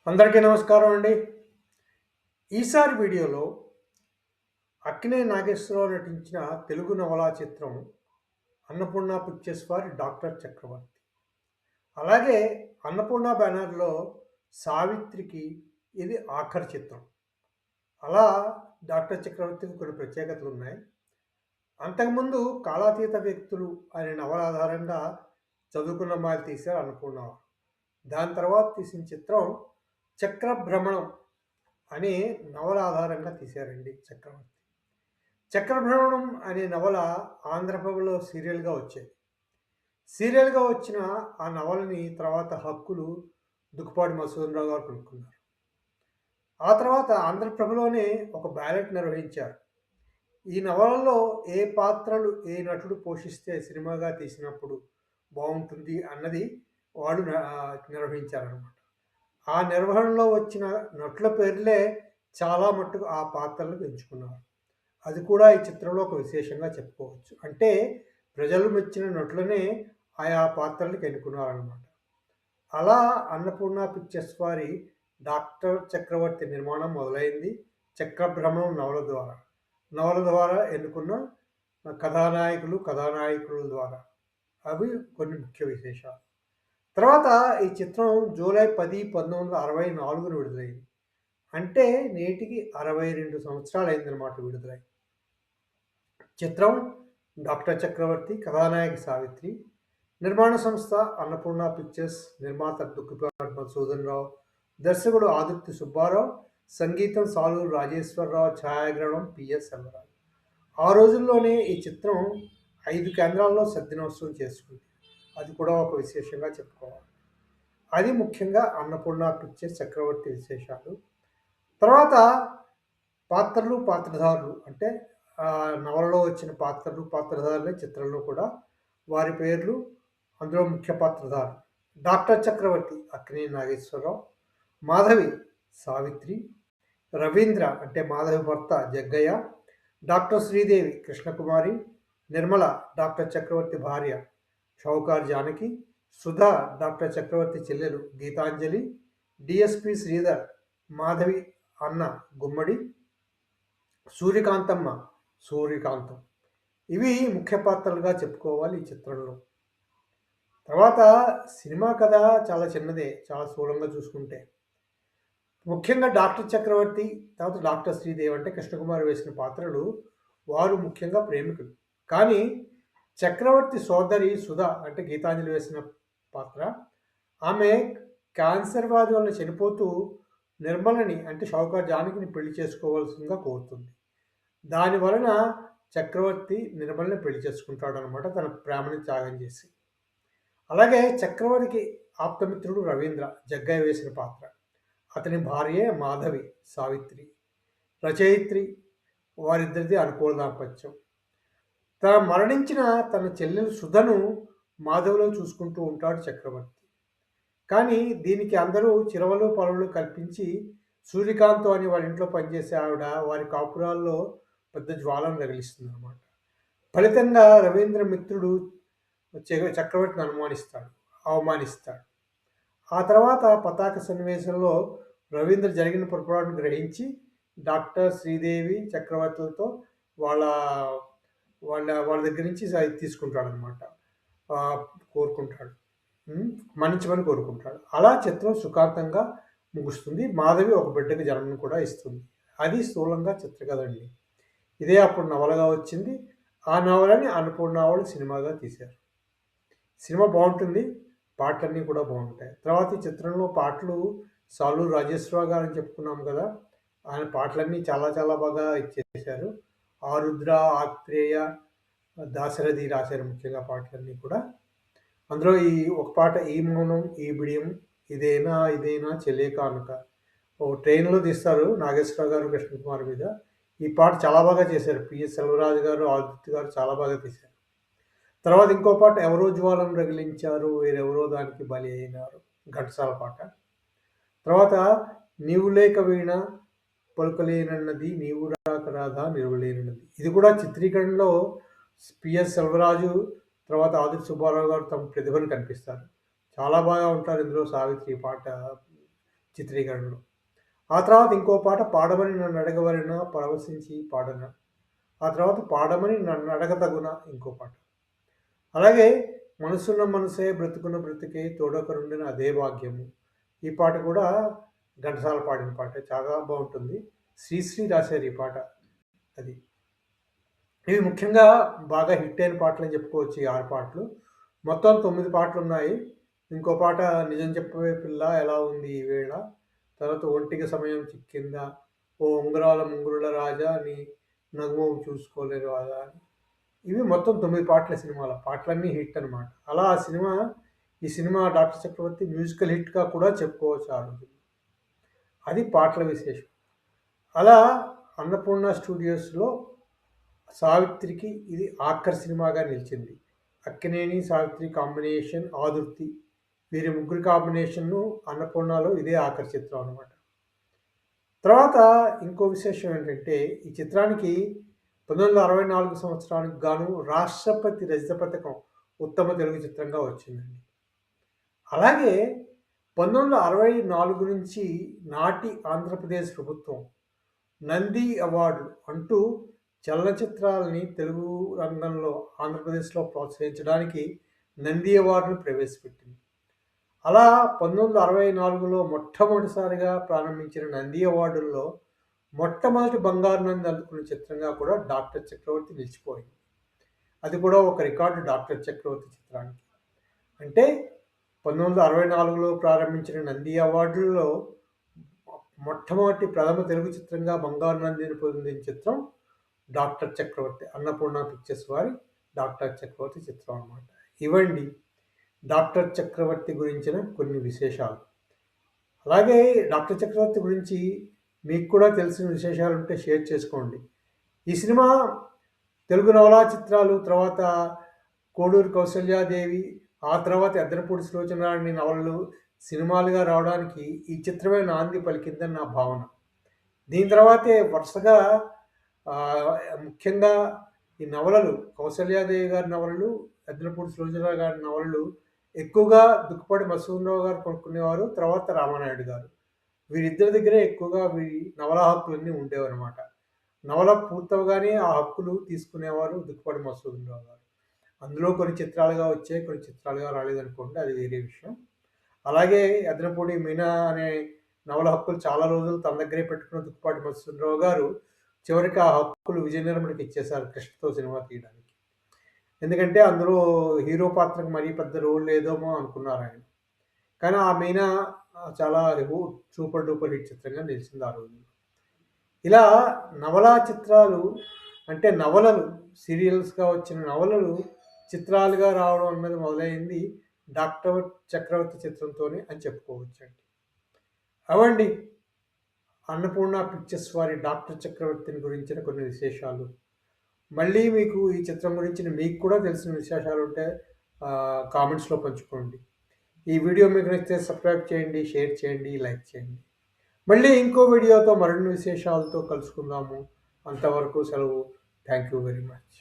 అందరికీ నమస్కారం అండి. ఈసారి వీడియోలో అక్కినేని నాగేశ్వరరావు నటించిన తెలుగు నవలా చిత్రం 'అన్నపూర్ణ పిక్చర్స్' వారి 'డాక్టర్ చక్రవర్తి'. అలాగే అన్నపూర్ణ బ్యానర్‌లో 'సావిత్రికి' ఇది ఆఖరి చిత్రం. అలా 'డాక్టర్ చక్రవర్తికి' కొన్ని ప్రత్యేకతలున్నాయి. అంతకుముందు 'కాలాతీత వ్యక్తులు' అనే నవల ఆధారంగా చదువుకున్న అమ్మాయిలు తీశారు అన్నపూర్ణ వారు. దాని తర్వాత తీసిన చిత్రం 'చక్రభ్రమణం' అనే నవల ఆధారంగా తీశారండి చక్రవర్తి. 'చక్రభ్రమణం' అనే నవల ఆంధ్రప్రభలో సీరియల్‌గా వచ్చేది. సీరియల్‌గా వచ్చిన ఆ నవలని తర్వాత హక్కులు దుక్కుపాటి మధుసూదనరావు గారు కొనుక్కున్నారు. ఆ తర్వాత ఆంధ్రప్రభలోనే ఒక బ్యాలెట్ నిర్వహించారు. ఈ నవలలో ఏ పాత్రలు ఏ నటుడు పోషిస్తే సినిమాగా తీసినప్పుడు బావుంటుంది అన్నది వాళ్ళు నిర్వహించారనమాట. ఆ నిర్వహణలో వచ్చిన నటుల పేర్లే చాలా మట్టుకు ఆ పాత్రలను ఎంచుకున్నారు. అది కూడా ఈ చిత్రంలో ఒక విశేషంగా చెప్పుకోవచ్చు. అంటే ప్రజలు మెచ్చిన నటులనే ఆయా పాత్రలకు ఎన్నుకున్నారనమాట. అలా అన్నపూర్ణ పిక్చర్స్ వారి 'డాక్టర్ చక్రవర్తి' నిర్మాణం మొదలైంది 'చక్రభ్రమణం' నవల ద్వారా ఎన్నుకున్న కథానాయకుల ద్వారా. అవి కొన్ని ముఖ్య విశేషాలు. తర్వాత ఈ చిత్రం జూలై 10, 1964న విడుదలైంది. అంటే నేటికి 62 సంవత్సరాలయిందనమాట విడుదలై. చిత్రం 'డాక్టర్ చక్రవర్తి', కథానాయకి సావిత్రి, నిర్మాణ సంస్థ అన్నపూర్ణ పిక్చర్స్, నిర్మాత దుక్కిపాటి మధుసూదనరావు, దర్శకుడు ఆదుర్తి సుబ్బారావు, సంగీతం సాలూరు రాజేశ్వరరావు, ఛాయాగ్రహణం పిఎస్ సెల్వరాజు. ఆ రోజుల్లోనే ఈ చిత్రం 5 కేంద్రాల్లో సద్దినోత్సవం చేసుకుంది. అది కూడా ఒక విశేషంగా చెప్పుకోవాలి. అది ముఖ్యంగా అన్నపూర్ణ పిక్చర్స్ చక్రవర్తి విశేషాలు. తర్వాత పాత్రలు, పాత్రధారులు అంటే నవలలో వచ్చిన పాత్రలు, పాత్రధారులే చిత్రంలో కూడా వారి పేర్లు అందులో ముఖ్య పాత్రధారులు. డాక్టర్ చక్రవర్తి అక్కినేని నాగేశ్వరరావు, మాధవి సావిత్రి, రవీంద్ర అంటే మాధవి భర్త జగ్గయ్య, డాక్టర్ శ్రీదేవి కృష్ణకుమారి, నిర్మల డాక్టర్ చక్రవర్తి భార్య షౌకార్ జానకి, సుధా డాక్టర్ చక్రవర్తి చెల్లెలు గీతాంజలి, డిఎస్పి శ్రీధర్ మాధవి అన్న గుమ్మడి, సూర్యకాంతం. ఇవి ముఖ్య పాత్రలుగా చెప్పుకోవాలి ఈ చిత్రంలో. తర్వాత సినిమా కథ చాలా చిన్నదే, చాలా స్థూలంగా చూసుకుంటే. ముఖ్యంగా డాక్టర్ చక్రవర్తి, తర్వాత డాక్టర్ శ్రీదేవి అంటే కృష్ణకుమారి వేసిన పాత్రలు వారు ముఖ్యంగా ప్రేమికులు. కానీ చక్రవర్తి సోదరి సుధా అంటే గీతాంజలి వేసిన పాత్ర, ఆమె క్యాన్సర్ వ్యాధి వల్ల చనిపోతూ నిర్మలని అంటే షౌకార్ జానకిని పెళ్లి చేసుకోవాల్సిందిగా కోరుతుంది. దాని వలన చక్రవర్తి నిర్మలని పెళ్లి చేసుకుంటాడు అనమాట, తన ప్రేమని త్యాగం చేసి. అలాగే చక్రవర్తికి ఆప్తమిత్రుడు రవీంద్ర జగ్గయ్య వేసిన పాత్ర, అతని భార్యే మాధవి సావిత్రి, రచయిత్రి, వారిద్దరిది అనుకూల దాంపత్యం. మరణించిన తన చెల్లెలు సుధను మాధవిలో చూసుకుంటూ ఉంటాడు చక్రవర్తి. కానీ దీనికి అందరూ చిరవలు పలువులు కల్పించి సూర్యకాంతం అని వాళ్ళ ఇంట్లో పనిచేసే ఆవిడ వారి కాపురాల్లో పెద్ద జ్వాలను రగిలిస్తుంది అనమాట. ఫలితంగా రవీంద్ర మిత్రుడు చక్రవర్తిని అవమానిస్తాడు. ఆ తర్వాత పతాక సన్నివేశంలో రవీంద్ర జరిగిన పొరపాటును గ్రహించి డాక్టర్ శ్రీదేవి చక్రవర్తులతో వాళ్ళ వాళ్ళ వాళ్ళ దగ్గర నుంచి తీసుకుంటాడు అనమాట, కోరుకుంటాడు, మన్నించమని కోరుకుంటాడు. అలా చిత్రం సుఖాంతంగా ముగుస్తుంది. మాధవి ఒక బిడ్డకి జన్మను కూడా ఇస్తుంది. అది స్థూలంగా చిత్రకథ అండి. ఇదే అప్పుడు నవలగా వచ్చింది. ఆ నవలని అన్నపూర్ణ వాళ్ళు సినిమాగా తీశారు. సినిమా బాగుంటుంది, పాటలన్నీ కూడా బాగుంటాయి. తర్వాత ఈ చిత్రంలో పాటలు సాలూరు రాజేశ్వరరావు గారు అని చెప్పుకున్నాం కదా, ఆయన పాటలన్నీ చాలా చాలా బాగా ఇచ్చేశారు. ఆరుద్ర, ఆత్రేయ, దాశరథి రాశారు ముఖ్యంగా పాటలన్నీ కూడా. అందులో ఈ ఒక పాట ఈ మౌనం ఈ బిడియం ఇదేనా చెల్లే కానుక, ఓ ట్రైన్లో తీస్తారు నాగేశ్వరరావు గారు కృష్ణకుమార్ మీద. ఈ పాట చాలా బాగా చేశారు. పిఎస్ సెల్వరాజు గారు, ఆదిత్య గారు చాలా బాగా తీశారు. తర్వాత ఇంకో పాట ఎవరో జ్వాలను రగిలించారు వేరెవరో దానికి బలి అయినారు, ఘంటసాల పాట. తర్వాత నీవు లేక వీణ పలుకలేనన్నది, నీవు రాక రాధా నిలువలేనన్నది. ఇది కూడా చిత్రీకరణలో పిఎస్ సెల్వరాజు తర్వాత ఆదిత్య సుబ్బారావు గారు తమ ప్రతిభను కనిపిస్తారు. చాలా బాగా ఉంటారు ఇందులో సావిత్రి పాట చిత్రీకరణలో. ఆ తర్వాత ఇంకో పాట 'పాడమని నన్నడగవలెనా పరవశించి పాడనా'. ఆ తర్వాత 'పాడమని నన్నడగతగునా' ఇంకో పాట. అలాగే 'మనసున్న మనసే బ్రతుకున్న బ్రతుకే తోడొకరుండెను అదే భాగ్యము'. ఈ పాట కూడా ఘంటసాల పాడిన పాటే. చాలా బావుంటుంది. శ్రీశ్రీ రాశారు ఈ పాట. అది. ఇవి ముఖ్యంగా బాగా హిట్ అయిన పాటలని చెప్పుకోవచ్చు ఈ 6 పాటలు. మొత్తం 9 పాటలున్నాయి. ఇంకో పాట 'నిజం చెప్పవే పిల్ల ఎలా ఉంది ఈ వేళ'. తర్వాత 'ఒంటికి సమయం చిక్కిందా', 'ఓ ఉంగరాల ముంగురుల రాజా నీ నగుమోము చూసుకోలేరు రాజా' అని. ఇవి మొత్తం 9 పాటల సినిమాలో. పాటలన్నీ హిట్ అనమాట. అలా ఈ సినిమా 'డాక్టర్ చక్రవర్తి' మ్యూజికల్ హిట్‌గా కూడా చెప్పుకోవచ్చు ఆ రోజుల్లో. అది పాటల విశేషం. అలా అన్నపూర్ణ స్టూడియోస్‌లో 'సావిత్రికి' ఇది ఆఖరి సినిమాగా నిలిచింది. అక్కినేని, సావిత్రి కాంబినేషన్ 'ఆదుర్తి'. వీరి ముగ్గురి కాంబినేషన్‌ను అన్నపూర్ణలో ఇదే ఆఖరి చిత్రం అనమాట. తర్వాత ఇంకో విశేషం ఏంటంటే, ఈ చిత్రానికి 1964 సంవత్సరానికి గాను రాష్ట్రపతి రజత పథకం ఉత్తమ తెలుగు చిత్రంగా వచ్చిందండి. అలాగే 1964 నుంచి నాటి ఆంధ్రప్రదేశ్ ప్రభుత్వం నంది అవార్డులు అంటూ చలనచిత్రాలని తెలుగు రంగంలో ఆంధ్రప్రదేశ్‌లో ప్రోత్సహించడానికి నంది అవార్డులు ప్రవేశపెట్టింది. అలా 1964లో మొట్టమొదటిసారిగా ప్రారంభించిన నంది అవార్డుల్లో మొట్టమొదటి బంగారు నంది అందుకున్న చిత్రంగా కూడా 'డాక్టర్ చక్రవర్తి' నిలిచిపోయింది. అది కూడా ఒక రికార్డు 'డాక్టర్ చక్రవర్తి' చిత్రానికి. అంటే 1964లో ప్రారంభించిన నంది అవార్డుల్లో మొట్టమొదటి ప్రథమ తెలుగు చిత్రంగా బంగారు నందిని పొందిన చిత్రం 'డాక్టర్ చక్రవర్తి'. అన్నపూర్ణ పిక్చర్స్ వారి 'డాక్టర్ చక్రవర్తి' చిత్రం అన్నమాట. ఇవండి 'డాక్టర్ చక్రవర్తి' గురించిన కొన్ని విశేషాలు. అలాగే 'డాక్టర్ చక్రవర్తి' గురించి మీకు కూడా తెలిసిన విశేషాలుంటే షేర్ చేసుకోండి. ఈ సినిమా తెలుగు నవలా చిత్రాలు, తర్వాత కోడూరి కౌసల్యాదేవి, ఆ తర్వాత ఎద్దనపూడి సులోచనారాణి నవలలు సినిమాలుగా రావడానికి ఈ చిత్రమే నాంది పలికిందని నా భావన. దీని తర్వాతే వరుసగా ముఖ్యంగా ఈ నవలలు కౌసల్యాదేవి గారి నవలలు, ఎద్దనపూడి సులోచన గారి నవలలు ఎక్కువగా దుక్కుపాటి మధుసూదనరావు గారు కొనుక్కునేవారు. తర్వాత రామానాయుడు గారు. వీరిద్దరి దగ్గరే ఎక్కువగా నవలా హక్కులన్నీ ఉండేవన్నమాట. నవల పూర్తవగానే ఆ హక్కులు తీసుకునేవారు దుక్కుపాటి మధుసూదనరావు గారు. అందులో కొన్ని చిత్రాలుగా వచ్చాయి, కొన్ని చిత్రాలుగా రాలేదనుకోండి, అది వేరే విషయం. అలాగే ఎద్దనపూడి మీనా అనే నవల హక్కులు చాలా రోజులు తన దగ్గరే పెట్టుకున్న దుక్కుపాటి మధుసూదనరావు గారు చివరికి ఆ హక్కులు విజయ నిర్మలకి ఇచ్చేశారు కృష్ణతో సినిమా తీయడానికి. ఎందుకంటే అందులో హీరో పాత్రకు మరీ పెద్ద రోల్ లేదేమో అనుకున్నారు ఆయన. కానీ ఆ మీనా చాలా సూపర్ డూపర్ హిట్ చిత్రంగా నిలిచింది ఆ రోజుల్లో. ఇలా నవలా చిత్రాలు అంటే నవలలు సీరియల్స్‌గా వచ్చిన నవలలు చిత్రాలుగా రావడం అన్నది మొదలైంది 'డాక్టర్ చక్రవర్తి' చిత్రంతోనే అని చెప్పుకోవచ్చండి. అవండి అన్నపూర్ణ పిక్చర్స్ వారి 'డాక్టర్ చక్రవర్తిని' గురించిన కొన్ని విశేషాలు. మళ్ళీ మీకు ఈ చిత్రం గురించిన మీకు కూడా తెలిసిన విశేషాలుంటే కామెంట్స్‌లో పంచుకోండి. ఈ వీడియో మీకు నచ్చితే సబ్స్క్రైబ్ చేయండి, షేర్ చేయండి, లైక్ చేయండి. మళ్ళీ ఇంకో వీడియోతో మరిన్ని విశేషాలతో కలుసుకుందాము. అంతవరకు సెలవు. Thank you very much.